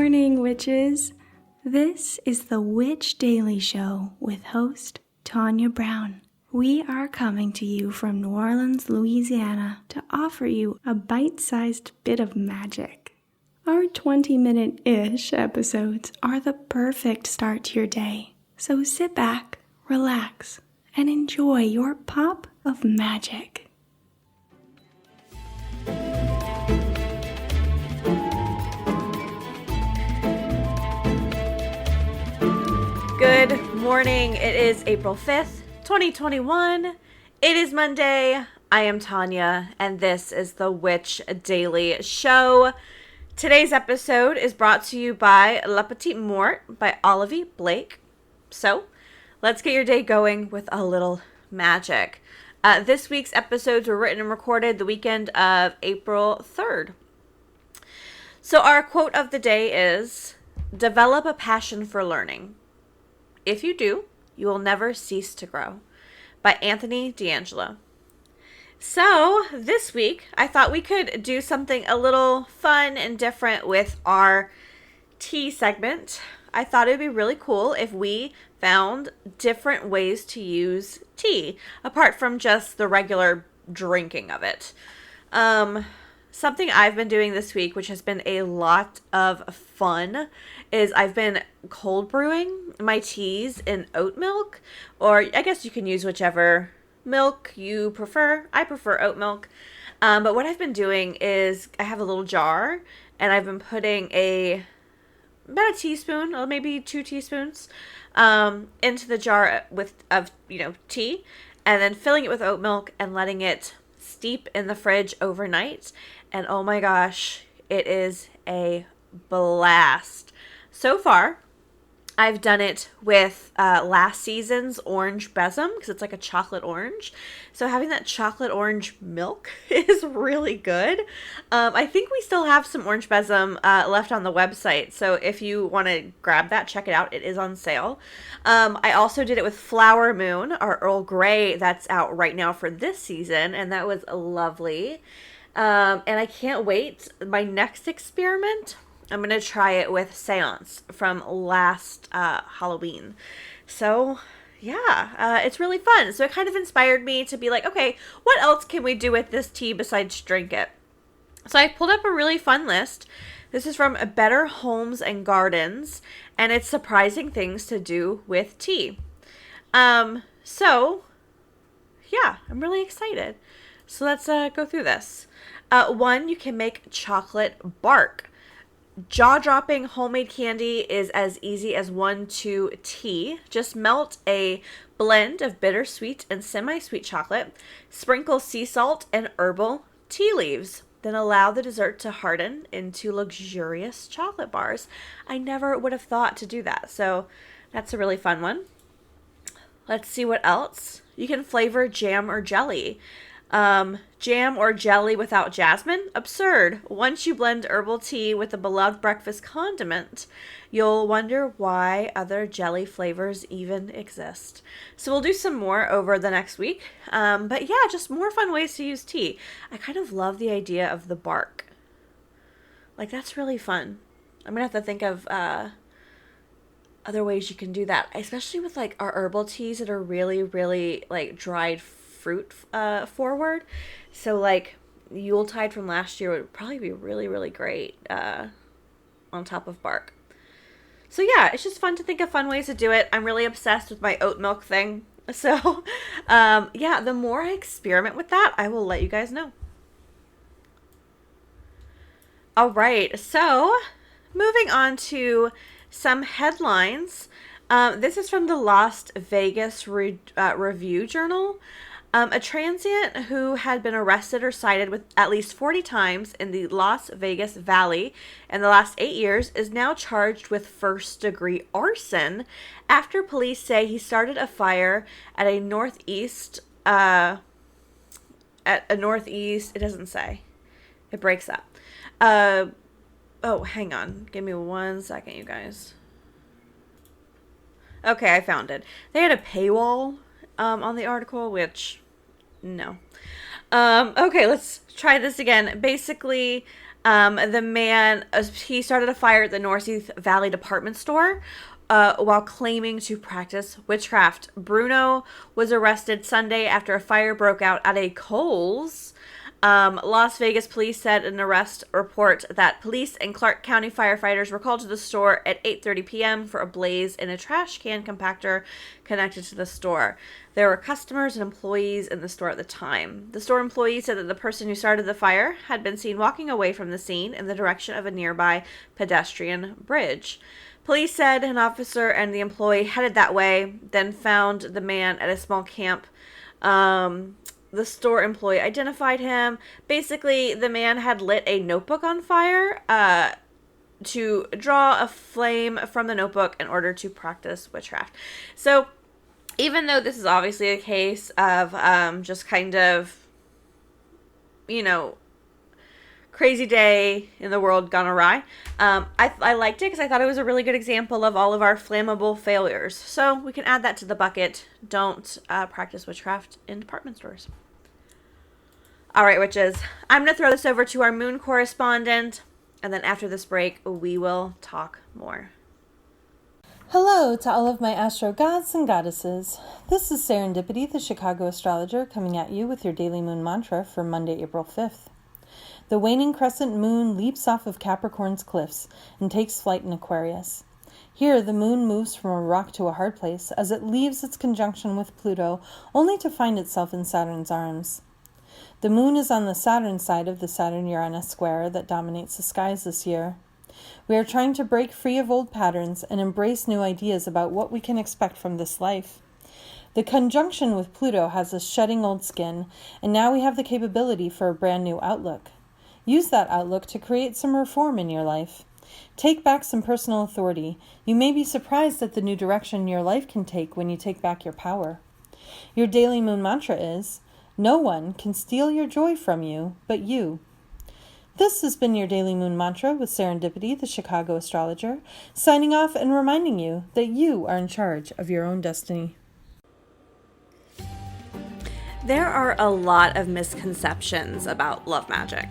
morning, witches. This is the Witch Daily Show with host Tanya Brown. We are coming to you from New Orleans, Louisiana, to offer you a bite-sized bit of magic. Our 20-minute-ish episodes are the perfect start to your day. So sit back, relax, and enjoy your pop of magic. Good morning. It is April 5th, 2021. It is Monday. I am Tanya, and this is the Witch Daily Show. Today's episode is brought to you by La Petite Morte by Olivia Blake. So, let's get your day going with a little magic. This week's episodes were written and recorded the weekend of April 3rd. So, our quote of the day is, "Develop a passion for learning. If you do, you will never cease to grow," by Anthony D'Angelo. So this week, I thought we could do something a little fun and different with our tea segment. I thought it would be really cool if we found different ways to use tea, apart from just the regular drinking of it. Something I've been doing this week, which has been a lot of fun, is I've been cold brewing my teas in oat milk, or I guess you can use whichever milk you prefer. I prefer oat milk. But what I've been doing is I have a little jar, and I've been putting about a teaspoon, or maybe 2 teaspoons, into the jar of tea, and then filling it with oat milk and letting it steep in the fridge overnight. And oh my gosh, it is a blast. So far, I've done it with last season's orange besom, because it's like a chocolate orange. So having that chocolate orange milk is really good. I think we still have some orange besom left on the website. So if you want to grab that, check it out. It is on sale. I also did it with Flower Moon, our Earl Grey that's out right now for this season. And that was lovely. And I can't wait. My next experiment, I'm going to try it with Seance from last Halloween. So, yeah, it's really fun. So it kind of inspired me to be like, okay, what else can we do with this tea besides drink it? So I pulled up a really fun list. This is from Better Homes and Gardens, and it's surprising things to do with tea. So, yeah, I'm really excited. So let's go through this. 1, you can make chocolate bark. Jaw-dropping homemade candy is as easy as 1-2 tea. Just melt a blend of bittersweet and semi-sweet chocolate. Sprinkle sea salt and herbal tea leaves. Then allow the dessert to harden into luxurious chocolate bars. I never would have thought to do that. So that's a really fun one. Let's see what else. You can flavor jam or jelly. Jam or jelly without jasmine? Absurd. Once you blend herbal tea with a beloved breakfast condiment, you'll wonder why other jelly flavors even exist. So we'll do some more over the next week. But yeah, just more fun ways to use tea. I kind of love the idea of the bark. Like, that's really fun. I'm gonna have to think of other ways you can do that, especially with like our herbal teas that are really, really like dried fruit forward. So like Yuletide from last year would probably be really, really great on top of bark. So yeah, it's just fun to think of fun ways to do it. I'm really obsessed with my oat milk thing. So yeah, the more I experiment with that, I will let you guys know. All right, so moving on to some headlines. This is from the Las Vegas Review Journal. A transient who had been arrested or cited with at least 40 times in the Las Vegas Valley in the last 8 years is now charged with first-degree arson after police say he started a fire at a northeast, it doesn't say. It breaks up. Oh, hang on. Give me 1 second, you guys. Okay, I found it. They had a paywall on the article, which, no. Okay, let's try this again. Basically, The man, he started a fire at the Northeast Valley department store while claiming to practice witchcraft. Bruno was arrested Sunday after a fire broke out at a Kohl's. Las Vegas police said in an arrest report that police and Clark County firefighters were called to the store at 8:30 p.m. for a blaze in a trash can compactor connected to the store. There were customers and employees in the store at the time. The store employee said that the person who started the fire had been seen walking away from the scene in the direction of a nearby pedestrian bridge. Police said an officer and the employee headed that way, then found the man at a small camp. The store employee identified him. Basically, the man had lit a notebook on fire to draw a flame from the notebook in order to practice witchcraft. So, even though this is obviously a case of just kind of, crazy day in the world gone awry, I liked it because I thought it was a really good example of all of our flammable failures. So we can add that to the bucket. Don't practice witchcraft in department stores. All right, witches, I'm going to throw this over to our moon correspondent, and then after this break, we will talk more. Hello to all of my astro gods and goddesses. This is Serendipity, the Chicago astrologer, coming at you with your daily moon mantra for Monday, April 5th. The waning crescent moon leaps off of Capricorn's cliffs and takes flight in Aquarius. Here, the moon moves from a rock to a hard place as it leaves its conjunction with Pluto, only to find itself in Saturn's arms. The moon is on the Saturn side of the Saturn-Uranus square that dominates the skies this year. We are trying to break free of old patterns and embrace new ideas about what we can expect from this life. The conjunction with Pluto has us shedding old skin, and now we have the capability for a brand new outlook. Use that outlook to create some reform in your life. Take back some personal authority. You may be surprised at the new direction your life can take when you take back your power. Your daily moon mantra is, no one can steal your joy from you but you. This has been your daily moon mantra with Serendipity, the Chicago astrologer, signing off and reminding you that you are in charge of your own destiny. There are a lot of misconceptions about love magic.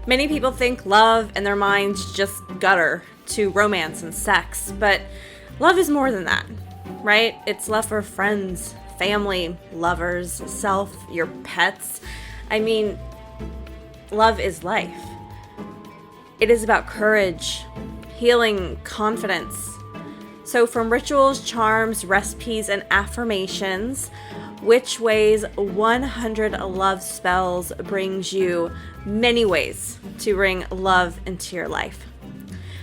Many people think love in their minds just gutter to romance and sex, but love is more than that, right? It's love for friends, family, lovers, self, your pets. I mean, love is life. It is about courage, healing, confidence. So from rituals, charms, recipes, and affirmations, Witch Way's 100 love spells brings you many ways to bring love into your life.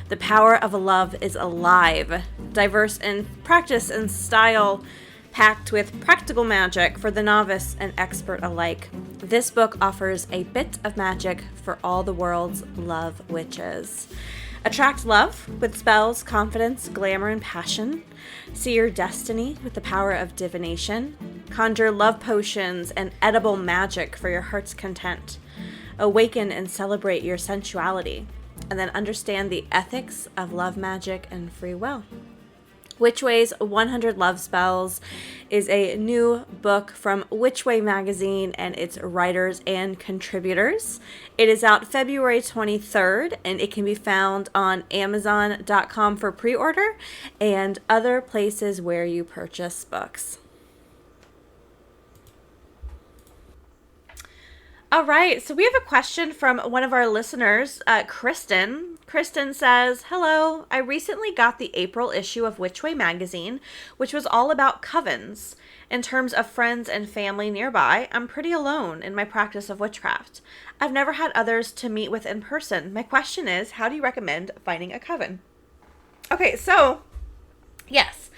The power of love is alive, diverse in practice and style, packed with practical magic for the novice and expert alike. This book offers a bit of magic for all the world's love witches. Attract love with spells, confidence, glamour, and passion. See your destiny with the power of divination. Conjure love potions and edible magic for your heart's content. Awaken and celebrate your sensuality. And then understand the ethics of love magic and free will. Witch Way's 100 Love Spells is a new book from Witch Way magazine and its writers and contributors. It is out February 23rd, and it can be found on Amazon.com for pre-order and other places where you purchase books. All right, so we have a question from one of our listeners, Kristen. Kristen says, hello, I recently got the April issue of Witch Way magazine, which was all about covens. In terms of friends and family nearby, I'm pretty alone in my practice of witchcraft. I've never had others to meet with in person. My question is, how do you recommend finding a coven? Okay, so, yes.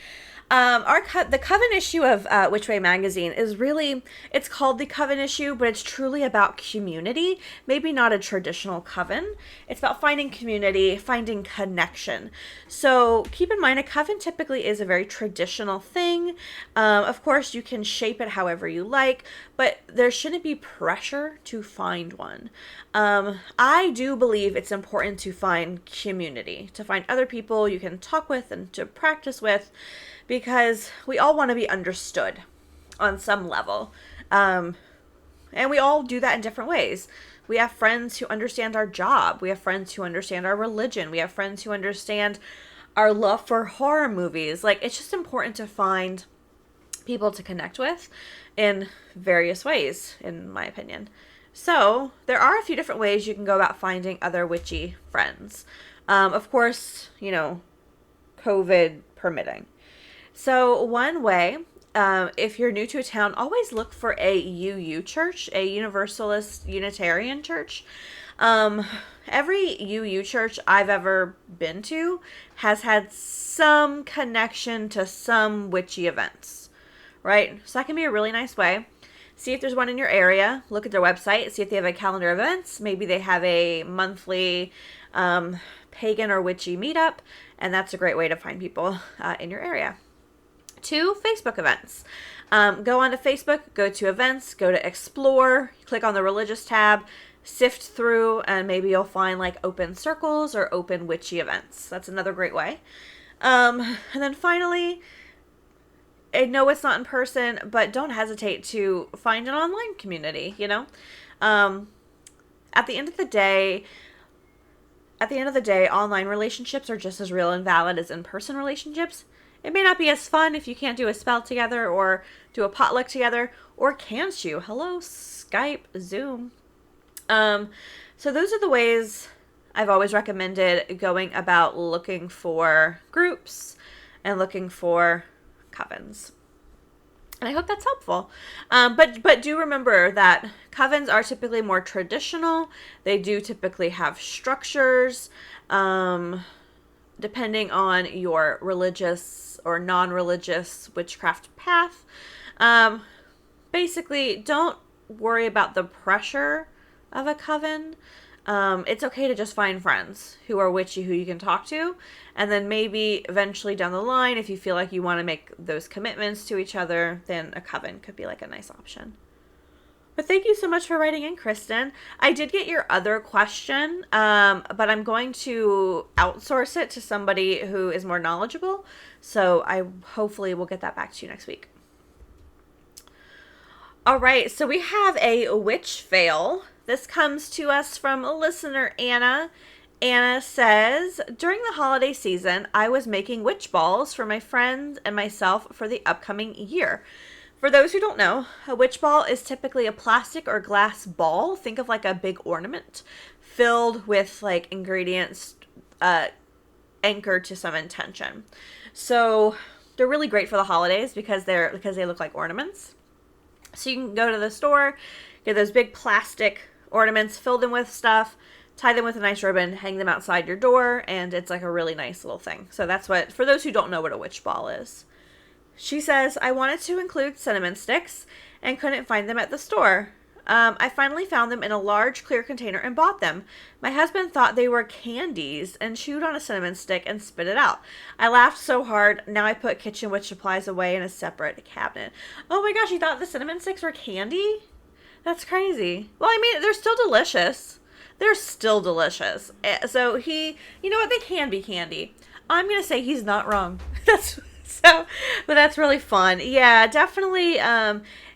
The Coven issue of Witch Way magazine is really, it's called the Coven issue, but it's truly about community, maybe not a traditional coven. It's about finding community, finding connection. So keep in mind, a coven typically is a very traditional thing. Of course, you can shape it however you like, but there shouldn't be pressure to find one. I do believe it's important to find community, to find other people you can talk with and to practice with, because we all want to be understood on some level. And we all do that in different ways. We have friends who understand our job. We have friends who understand our religion. We have friends who understand our love for horror movies. Like, it's just important to find people to connect with in various ways, in my opinion. So there are a few different ways you can go about finding other witchy friends. Of course, COVID permitting. So one way, if you're new to a town, always look for a UU church, a Universalist Unitarian church. Every UU church I've ever been to has had some connection to some witchy events, right? So that can be a really nice way. See if there's one in your area. Look at their website. See if they have a calendar of events. Maybe they have a monthly pagan or witchy meetup, and that's a great way to find people in your area. 2, Facebook events. Go onto Facebook, go to events, go to explore, click on the religious tab, sift through, and maybe you'll find like open circles or open witchy events. That's another great way. And then finally, I know it's not in person, but don't hesitate to find an online community, At the end of the day, online relationships are just as real and valid as in-person relationships. It may not be as fun if you can't do a spell together or do a potluck together, or can't you? Hello, Skype, Zoom. So those are the ways I've always recommended going about looking for groups and looking for covens. And I hope that's helpful. But do remember that covens are typically more traditional. They do typically have structures, depending on your religious or non-religious witchcraft path. Basically, don't worry about the pressure of a coven. It's okay to just find friends who are witchy who you can talk to. And then maybe eventually down the line, if you feel like you want to make those commitments to each other, then a coven could be like a nice option. But thank you so much for writing in, Kristen. I did get your other question, but I'm going to outsource it to somebody who is more knowledgeable. So I hopefully will get that back to you next week. All right, so we have a witch fail. This comes to us from a listener, Anna. Anna says, during the holiday season, I was making witch balls for my friends and myself for the upcoming year. For those who don't know, a witch ball is typically a plastic or glass ball. Think of like a big ornament filled with like ingredients anchored to some intention. So they're really great for the holidays because they look like ornaments. So you can go to the store, get those big plastic ornaments, fill them with stuff, tie them with a nice ribbon, hang them outside your door, and it's like a really nice little thing. So that's what, for those who don't know what a witch ball is. She says, I wanted to include cinnamon sticks and couldn't find them at the store. I finally found them in a large clear container and bought them. My husband thought they were candies and chewed on a cinnamon stick and spit it out. I laughed so hard. Now I put kitchen witch supplies away in a separate cabinet. Oh my gosh, you thought the cinnamon sticks were candy? That's crazy. Well, I mean, they're still delicious. They're still delicious. So you know what? They can be candy. I'm going to say he's not wrong. But that's really fun. Yeah, definitely.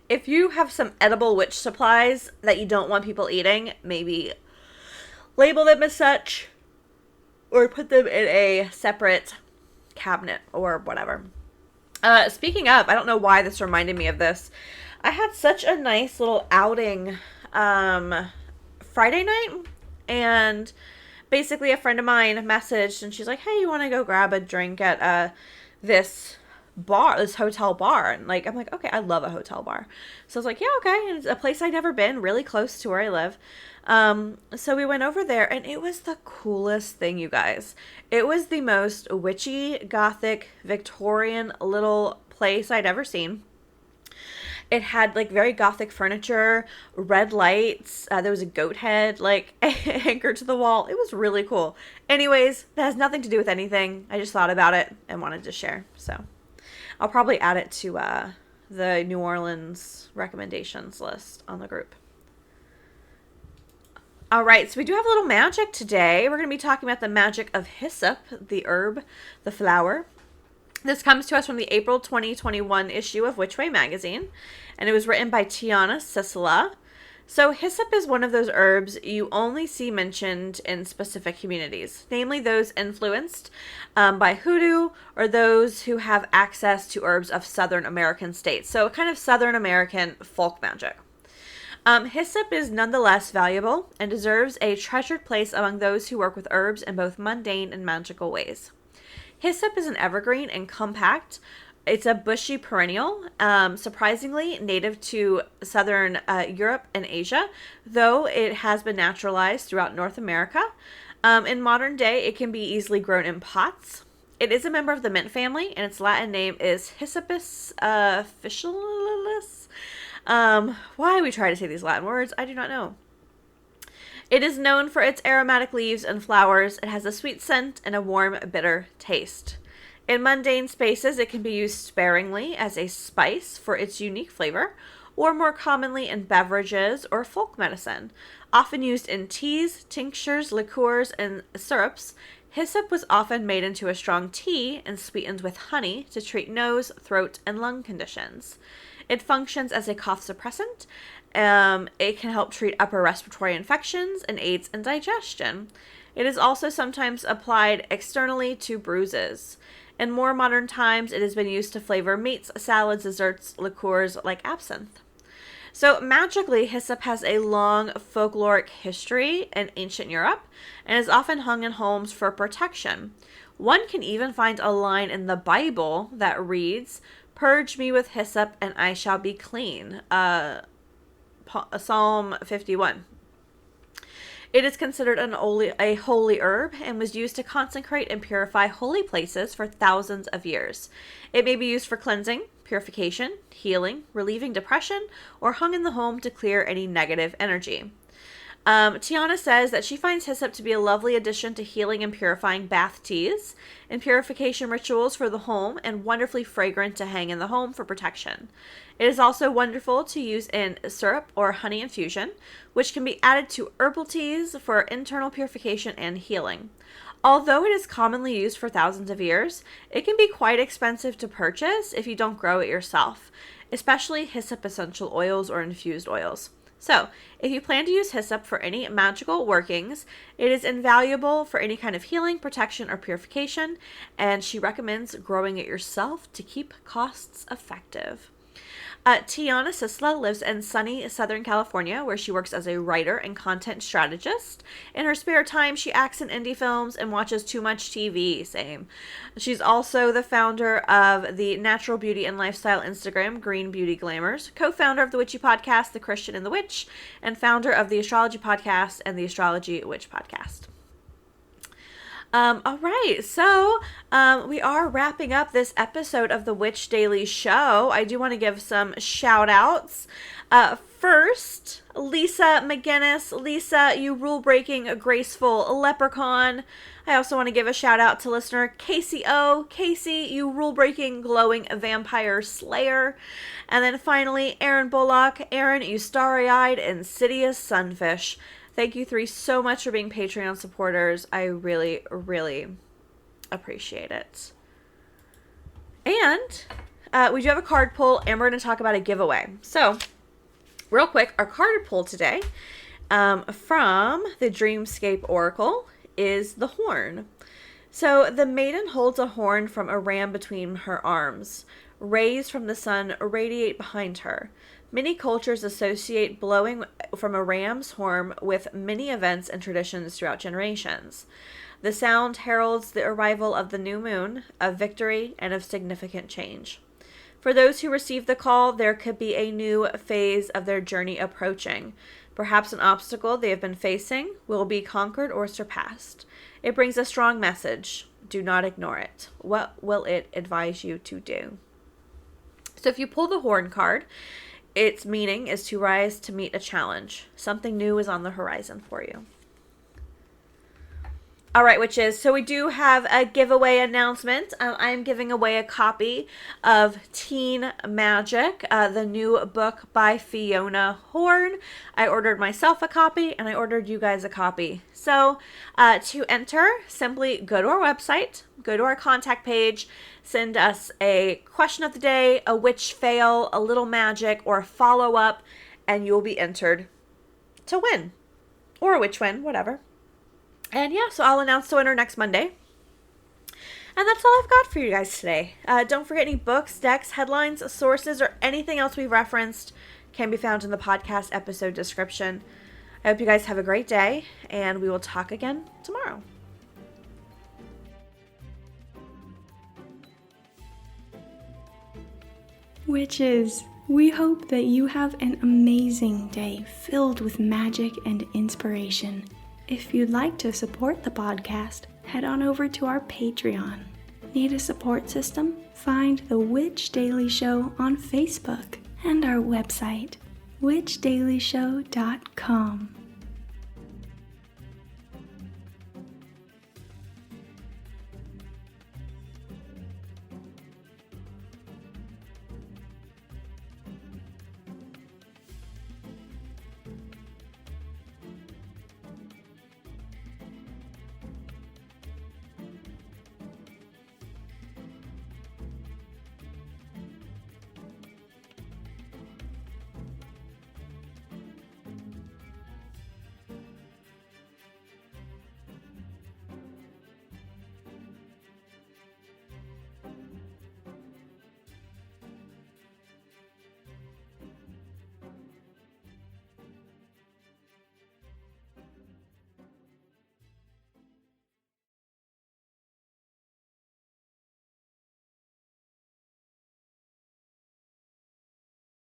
If you have some edible witch supplies that you don't want people eating, maybe label them as such or put them in a separate cabinet or whatever. Speaking of, I don't know why this reminded me of this. I had such a nice little outing Friday night, and basically a friend of mine messaged and she's like, hey, you want to go grab a drink at this hotel bar? And like, I'm like, okay, I love a hotel bar. So I was like, yeah, okay. And it's a place I'd never been, really close to where I live. So we went over there and it was the coolest thing, you guys. It was the most witchy, gothic, Victorian little place I'd ever seen. It had like very gothic furniture, red lights. There was a goat head like anchored to the wall. It was really cool. Anyways, that has nothing to do with anything. I just thought about it and wanted to share. So I'll probably add it to the New Orleans recommendations list on the group. All right, so we do have a little magic today. We're going to be talking about the magic of hyssop, the herb, the flower. This comes to us from the April 2021 issue of Witch Way magazine, and it was written by Tiana Sisela. So hyssop is one of those herbs you only see mentioned in specific communities, namely those influenced by hoodoo or those who have access to herbs of Southern American states. So kind of Southern American folk magic. Hyssop is nonetheless valuable and deserves a treasured place among those who work with herbs in both mundane and magical ways. Hyssop is an evergreen and compact. It's a bushy perennial, surprisingly native to southern Europe and Asia, though it has been naturalized throughout North America. In modern day, it can be easily grown in pots. It is a member of the mint family, and its Latin name is Hyssopus officinalis. Why we try to say these Latin words, I do not know. It is known for its aromatic leaves and flowers. It has a sweet scent and a warm, bitter taste. In mundane spaces, it can be used sparingly as a spice for its unique flavor, or more commonly in beverages or folk medicine. Often used in teas, tinctures, liqueurs, and syrups, hyssop was often made into a strong tea and sweetened with honey to treat nose, throat, and lung conditions. It functions as a cough suppressant. It can help treat upper respiratory infections and aids in digestion. It is also sometimes applied externally to bruises. In more modern times, it has been used to flavor meats, salads, desserts, liqueurs like absinthe. So magically, hyssop has a long folkloric history in ancient Europe and is often hung in homes for protection. One can even find a line in the Bible that reads, "Purge me with hyssop and I shall be clean." Psalm 51. It is considered a holy herb and was used to consecrate and purify holy places for thousands of years. It may be used for cleansing, purification, healing, relieving depression, or hung in the home to clear any negative energy. Tiana says that she finds hyssop to be a lovely addition to healing and purifying bath teas and purification rituals for the home, and wonderfully fragrant to hang in the home for protection. It is also wonderful to use in syrup or honey infusion, which can be added to herbal teas for internal purification and healing. Although it is commonly used for thousands of years, it can be quite expensive to purchase if you don't grow it yourself, especially hyssop essential oils or infused oils. So, if you plan to use hyssop for any magical workings, it is invaluable for any kind of healing, protection, or purification, and she recommends growing it yourself to keep costs effective. Tiana Sisla lives in sunny Southern California, where she works as a writer and content strategist. In her spare time, she acts in indie films and watches too much TV. Same. She's also the founder of the natural beauty and lifestyle Instagram, Green Beauty Glamours, co-founder of the Witchy podcast, The Christian and the Witch, and founder of the Astrology podcast and the Astrology Witch podcast. All right, so we are wrapping up this episode of the Witch Daily Show. I do want to give some shout outs. First, Lisa McGinnis. Lisa, you rule-breaking, graceful leprechaun. I also want to give a shout out to listener Casey O. Casey, you rule-breaking, glowing vampire slayer. And then finally, Aaron Bullock. Aaron, you starry-eyed, insidious sunfish. Thank you three so much for being Patreon supporters. I really, really appreciate it. And we do have a card pull, and we're going to talk about a giveaway. So, real quick, our card pull today from the Dreamscape Oracle is the horn. So, the maiden holds a horn from a ram between her arms. Rays from the sun radiate behind her. Many cultures associate blowing from a ram's horn with many events and traditions throughout generations. The sound heralds the arrival of the new moon, of victory, and of significant change. For those who receive the call, there could be a new phase of their journey approaching. Perhaps an obstacle they have been facing will be conquered or surpassed. It brings a strong message. Do not ignore it. What will it advise you to do? So if you pull the horn card, its meaning is to rise to meet a challenge. Something new is on the horizon for you. All right, witches. So we do have a giveaway announcement. I am giving away a copy of Teen Magic, the new book by Fiona Horn. I ordered myself a copy, and I ordered you guys a copy. So to enter, simply go to our website, go to our contact page, send us a question of the day, a witch fail, a little magic, or a follow-up, and you'll be entered to win. Or a witch win, whatever. And yeah, so I'll announce the winner next Monday. And that's all I've got for you guys today. Don't forget any books, decks, headlines, sources, or anything else we've referenced can be found in the podcast episode description. I hope you guys have a great day, and we will talk again tomorrow. Witches, we hope that you have an amazing day filled with magic and inspiration. If you'd like to support the podcast, head on over to our Patreon. Need a support system? Find The Witch Daily Show on Facebook and our website, witchdailyshow.com.